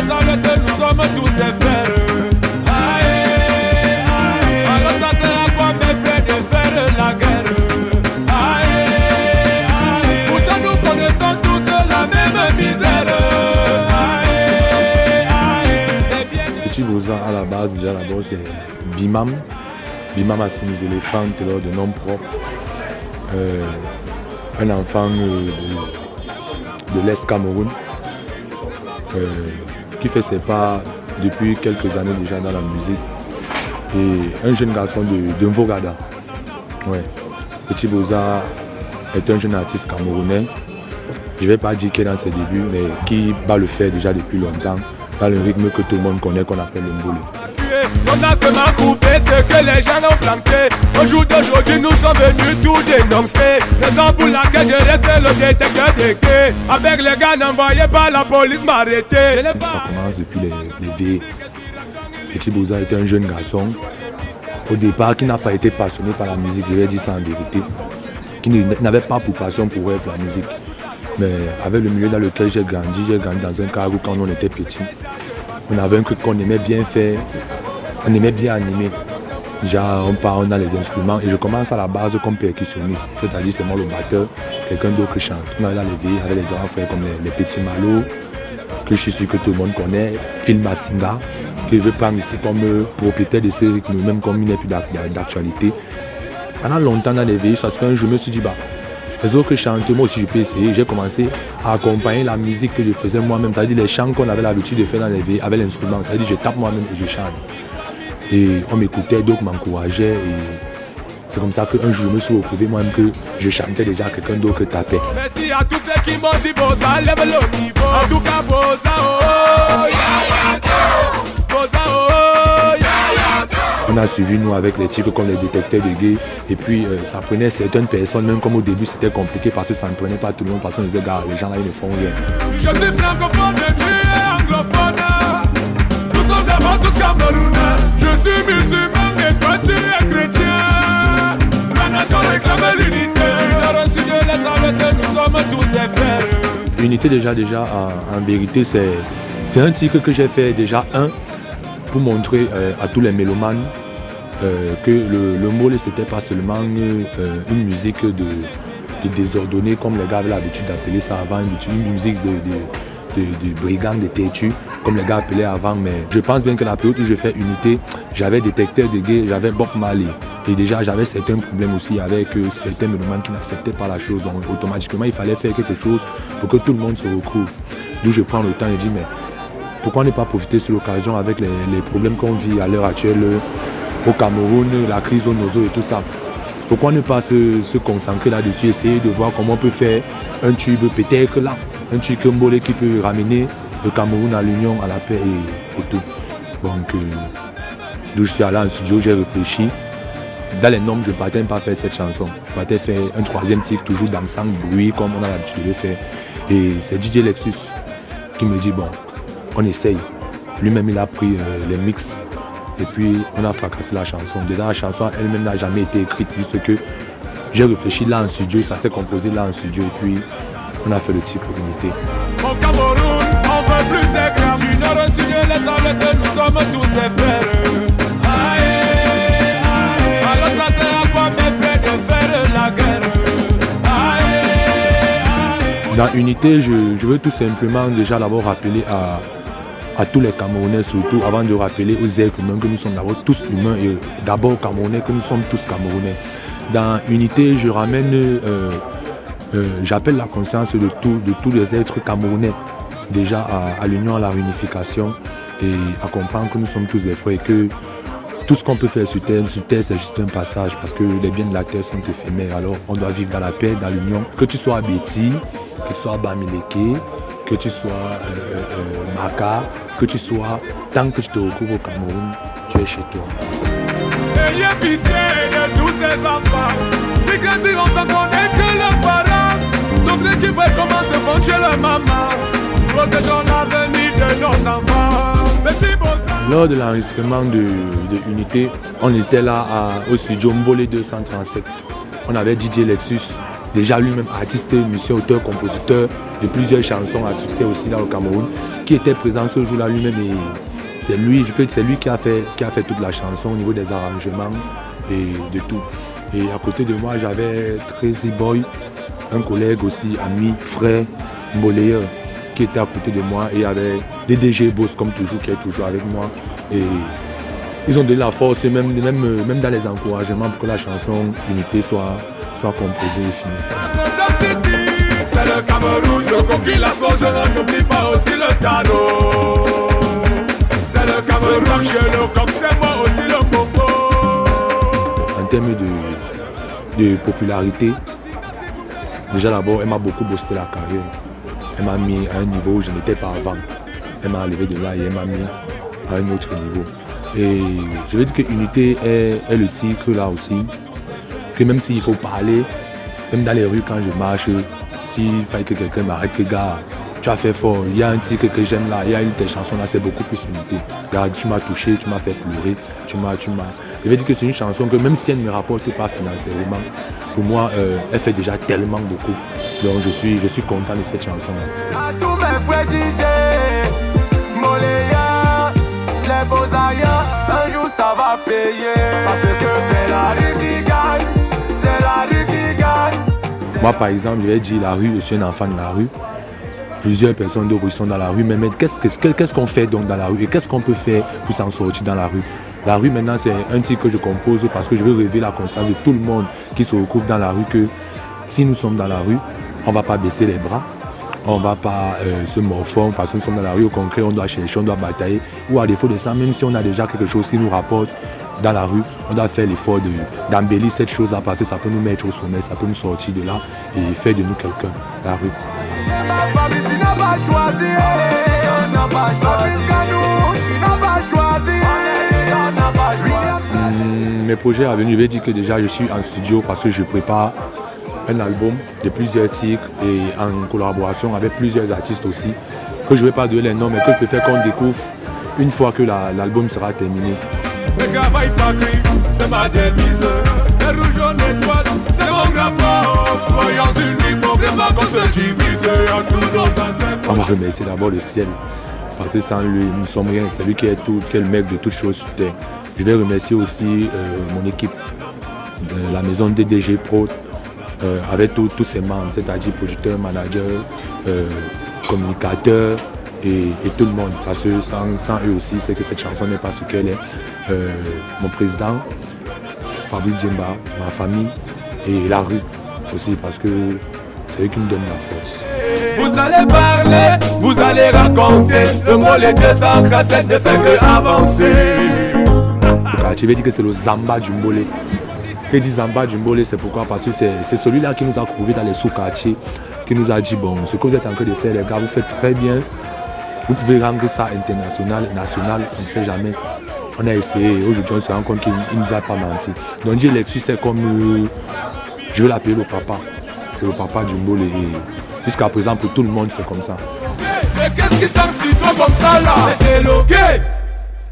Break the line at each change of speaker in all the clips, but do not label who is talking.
laisse arrêter, nous sommes tous des frères. Aïe, aïe. Alors ça sert à quoi mes frères de faire la guerre? Aïe, aïe. Pourtant nous connaissons tous la même misère. Aïe, aïe.
Petit Boza à la base, déjà d'abord c'est Bimam. Bimam a signé les éléphants de nom propre. Un enfant de l'Est Cameroun qui fait ses pas depuis quelques années déjà dans la musique. Et un jeune garçon de Mvogada. Ouais. Petit Boza est un jeune artiste camerounais. Je ne vais pas dire qu'il est dans ses débuts, mais qui bat le faire déjà depuis longtemps, dans le rythme que tout le monde connaît, qu'on appelle le mbolo.
On a seulement coupé ce que les gens ont planté. Au jour d'aujourd'hui, nous sommes venus tout dénoncer. Raison pour laquelle je reste le détecteur de quai. Avec les gars n'envoyés par la police m'arrêter.
Ça commence depuis les veillées. Petit Boza était un jeune garçon, au départ, qui n'a pas été passionné par la musique, je vais dire ça en vérité. Qui n'avait pas pour passion pour faire la musique. Mais avec le milieu dans lequel j'ai grandi dans un cadre où quand on était petit. On avait un truc qu'on aimait bien faire, on aimait bien animer. Déjà, on part dans les instruments et je commence à la base comme percussionniste, c'est-à-dire c'est moi le batteur, quelqu'un d'autre qui chante. On allait dans les veillées avec les grands frères comme les petits Malo, que je suis sûr que tout le monde connaît, Phil Massinga, que je vais prendre ici comme propriétaire de ce rythme, même comme il n'est plus d'actualité. Pendant longtemps dans les veillées, parce qu'un jour je me suis dit, les autres chantent, moi aussi je peux essayer. J'ai commencé à accompagner la musique que je faisais moi-même, c'est-à-dire les chants qu'on avait l'habitude de faire dans les veillées avec l'instrument, c'est-à-dire je tape moi-même et je chante. Et on m'écoutait, d'autres m'encourageaient. Et c'est comme ça qu'un jour je me suis retrouvé moi-même que je chantais déjà quelqu'un d'autre que tapait.
Merci à tous ceux qui m'ont dit Boza, lève le niveau. En tout cas, Boza, oh, Boza, oh,
on a suivi nous avec les titres comme les détecteurs de gays. Et puis ça prenait certaines personnes, même comme au début c'était compliqué parce que ça ne prenait pas tout le monde. Parce qu'on disait, gars, les gens là ils ne font rien.
je suis francophone, tu es anglophone. Nous sommes d'abord tous camerounais. Je suis musulman et toi tu es chrétien. La nation réclame l'unité. Tu n'as reçu de laisse arrêter, nous sommes tous des frères.
L'unité déjà en vérité c'est un titre que j'ai fait déjà pour montrer à tous les mélomanes que le mbolo c'était pas seulement une musique de désordonnée comme les gars avaient l'habitude d'appeler ça avant, une musique de brigands, de têtus comme les gars appelaient avant, mais je pense bien que la période où je fais Unité, j'avais Détecteur de gays, j'avais Bob Marley et déjà j'avais certains problèmes aussi avec certains mélomanes qui n'acceptaient pas la chose, donc automatiquement il fallait faire quelque chose pour que tout le monde se retrouve. D'où je prends le temps et dis mais pourquoi ne pas profiter sur l'occasion avec les problèmes qu'on vit à l'heure actuelle au Cameroun, la crise au Nozo et tout ça. Pourquoi ne pas se concentrer là-dessus, essayer de voir comment on peut faire un tube peut-être là, un tube mbolo qui peut ramener le Cameroun à l'union, à la paix et tout. Donc, d'où je suis allé en studio, j'ai réfléchi. Dans les normes, je ne partais pas faire cette chanson. Je partais faire un troisième titre, toujours dansant, bruit, comme on a l'habitude de le faire. Et c'est DJ Lexus qui me dit, bon, on essaye. Lui-même, il a pris les mix et puis on a fracassé la chanson. Déjà, la chanson elle-même n'a jamais été écrite, juste que j'ai réfléchi là en studio, ça s'est composé là en studio et puis on a fait le titre Unité.
Au Cameroun, on veut plus c'est grave. Du nord au sud, les Anglais, nous sommes tous des frères. Aïe, aïe. Alors ça sert à quoi mes frères de faire la guerre? Aïe, aïe.
Dans Unité, je veux tout simplement déjà d'abord rappeler à tous les Camerounais, surtout avant de rappeler aux êtres humains que nous sommes d'abord tous humains et d'abord Camerounais, que nous sommes tous Camerounais. Dans Unité, je ramène, j'appelle la conscience de tous les êtres camerounais, déjà à l'union, à la réunification et à comprendre que nous sommes tous des frères et que tout ce qu'on peut faire sur terre c'est juste un passage parce que les biens de la terre sont éphémères. Alors on doit vivre dans la paix, dans l'union, que tu sois à Béti, que tu sois à Bamileke, que tu sois Maka, que tu sois, tant que tu te retrouves au Cameroun, tu es chez toi.
Ayez pitié de tous ces enfants, qui grandiront sans connaître que leurs parents. Donc l'équipe voit comment se font chez leur maman, protégeons l'avenir de nos enfants. Merci Boza.
Lors de l'enregistrement de Unité, on était là au studio Mbolo 237. On avait DJ Lexus déjà lui-même artiste, musicien, auteur, compositeur de plusieurs chansons à succès aussi dans le Cameroun, qui était présent ce jour-là lui-même. Et c'est lui, je peux dire, c'est lui qui a fait toute la chanson au niveau des arrangements et de tout. Et à côté de moi, j'avais Tracy Boy, un collègue aussi, ami, frère, Mboléa, qui était à côté de moi. Et il y avait DDG Boss, comme toujours, qui est toujours avec moi. Et ils ont donné la force, même dans les encouragements, pour que la chanson Unité soit composée et finie.
C'est le Cameroun, le conquis, la source, je n'oublie pas aussi le tarot. C'est le Cameroun, chez le coq, c'est moi aussi le bongo.
En termes de popularité, déjà d'abord, elle m'a beaucoup boosté la carrière. Elle m'a mis à un niveau où je n'étais pas avant. Elle m'a enlevé de là et elle m'a mis à un autre niveau. Et je veux dire que Unité est le titre là aussi, que même s'il faut parler, même dans les rues quand je marche, s'il fallait que quelqu'un m'arrête, que gars, tu as fait fort, il y a un titre que j'aime là, il y a une de tes chansons là, c'est beaucoup plus Unité. Regarde, tu m'as touché, tu m'as fait pleurer, tu m'as. Je veux dire que c'est une chanson que même si elle ne me rapporte pas financièrement, pour moi, elle fait déjà tellement beaucoup. Donc je suis content de cette chanson là.
À tous mes frères DJ, Moléa, les beaux ailleurs, un jour ça va payer. Parce que c'est la rue qui gagne, c'est la rue qui gagne.
Moi par exemple, je vais dire la rue, je suis un enfant de la rue. Plusieurs personnes de rue sont dans la rue, mais qu'est-ce qu'on fait donc dans la rue et qu'est-ce qu'on peut faire pour s'en sortir dans la rue? La rue maintenant c'est un titre que je compose parce que je veux réveiller la conscience de tout le monde qui se retrouve dans la rue que si nous sommes dans la rue, on ne va pas baisser les bras, on ne va pas se morfondre parce que nous sommes dans la rue. Au concret, on doit chercher, on doit batailler. Ou à défaut de ça, même si on a déjà quelque chose qui nous rapporte dans la rue, on doit faire l'effort d'embellir cette chose-là parce que ça peut nous mettre au sommet, ça peut nous sortir de là et faire de nous quelqu'un, la rue.
Ma famille, tu n'as pas choisi, on n'a pas choisi. Tu n'as pas choisi, on n'a pas choisi.
Mes projets à venir, je vais dire que déjà je suis en studio parce que je prépare un album de plusieurs titres et en collaboration avec plusieurs artistes aussi, que je ne vais pas donner les noms mais que je préfère qu'on découvre une fois que l'album sera terminé.
Le travail pas gris, c'est ma devise. Les rouges, jaunes, étoiles, c'est mon drapeau. Soyons unis, faut vraiment qu'on se divise à tous nos ancêtres.
On va remercier d'abord le ciel parce que sans lui, nous ne sommes rien. C'est lui qui est le maître de toutes choses sur terre. Je vais remercier aussi mon équipe, la maison DDG Pro, avec tous ses membres, c'est-à-dire producteurs, managers, communicateurs et tout le monde. Parce que sans eux aussi, c'est que cette chanson n'est pas ce qu'elle est. Mon président, Fabrice Djemba, ma famille et la rue aussi, parce que c'est eux qui me donnent la force.
Vous allez parler, vous allez raconter, le mot les 200 cassettes ne fait que avancer.
Tu veux dire que c'est le Zamba du Mbolé. Quand je dis Zamba du Mbolé, c'est pourquoi? Parce que c'est celui-là qui nous a trouvé dans les sous-quartiers, qui nous a dit bon, ce que vous êtes en train de faire les gars, vous faites très bien. Vous pouvez rendre ça international, national, on ne sait jamais. On a essayé, aujourd'hui on se rend compte qu'il ne nous a pas menti. Donc Dieu Lexus c'est comme, je veux l'appeler le papa. C'est le papa du Mbolé. Jusqu'à présent pour tout le monde c'est comme ça.
Mais qu'est-ce qui semble si toi comme ça là? C'est loqué.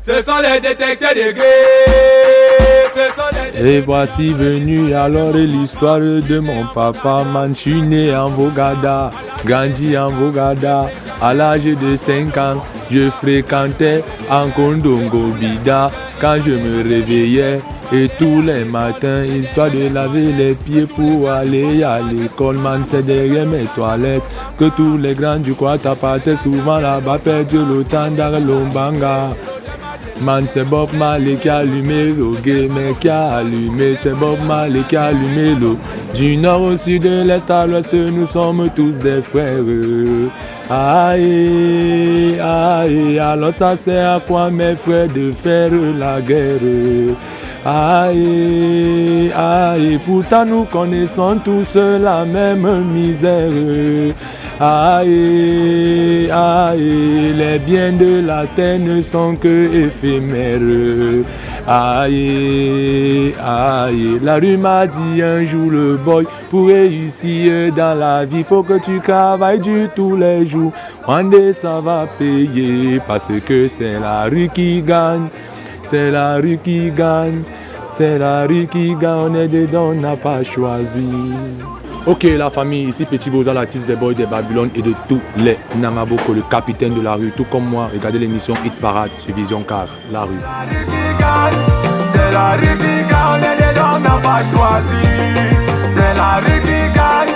Ce sont les détecteurs de gré.
Et voici venu alors l'histoire de mon papa. Man, je suis né en Vogada, grandi en Vogada. À l'âge de 5 ans, je fréquentais en Kondongo Bida. Quand je me réveillais et tous les matins, histoire de laver les pieds pour aller à l'école. Man, c'est derrière mes toilettes que tous les grands du Kwata partaient souvent là-bas, perdu le temps dans l'Ombanga. Man, c'est Bob Marley qui a allumé le game, qui a allumé, c'est Bob Marley qui a allumé l'eau. Du nord au sud, de l'est à l'ouest, nous sommes tous des frères. Aïe, aïe, alors ça sert à quoi mes frères de faire la guerre? Aïe, aïe, pourtant nous connaissons tous la même misère. Aïe, aïe, les biens de la terre ne sont que éphémères. Aïe, aïe, la rue m'a dit un jour le boy, pour réussir dans la vie, faut que tu travailles du tous les jours. One day ça va payer, parce que c'est la rue qui gagne. C'est la rue qui gagne, c'est la rue qui gagne, on est dedans, on n'a pas choisi. Ok, la famille, ici Petit Boza, l'artiste des Boys des Babylone et de tous les Namaboko, le capitaine de la rue, tout comme moi. Regardez l'émission Hit Parade sur Vision 4, la rue.
C'est la rue qui gagne, les gens n'ont pas choisi. C'est la rue qui gagne.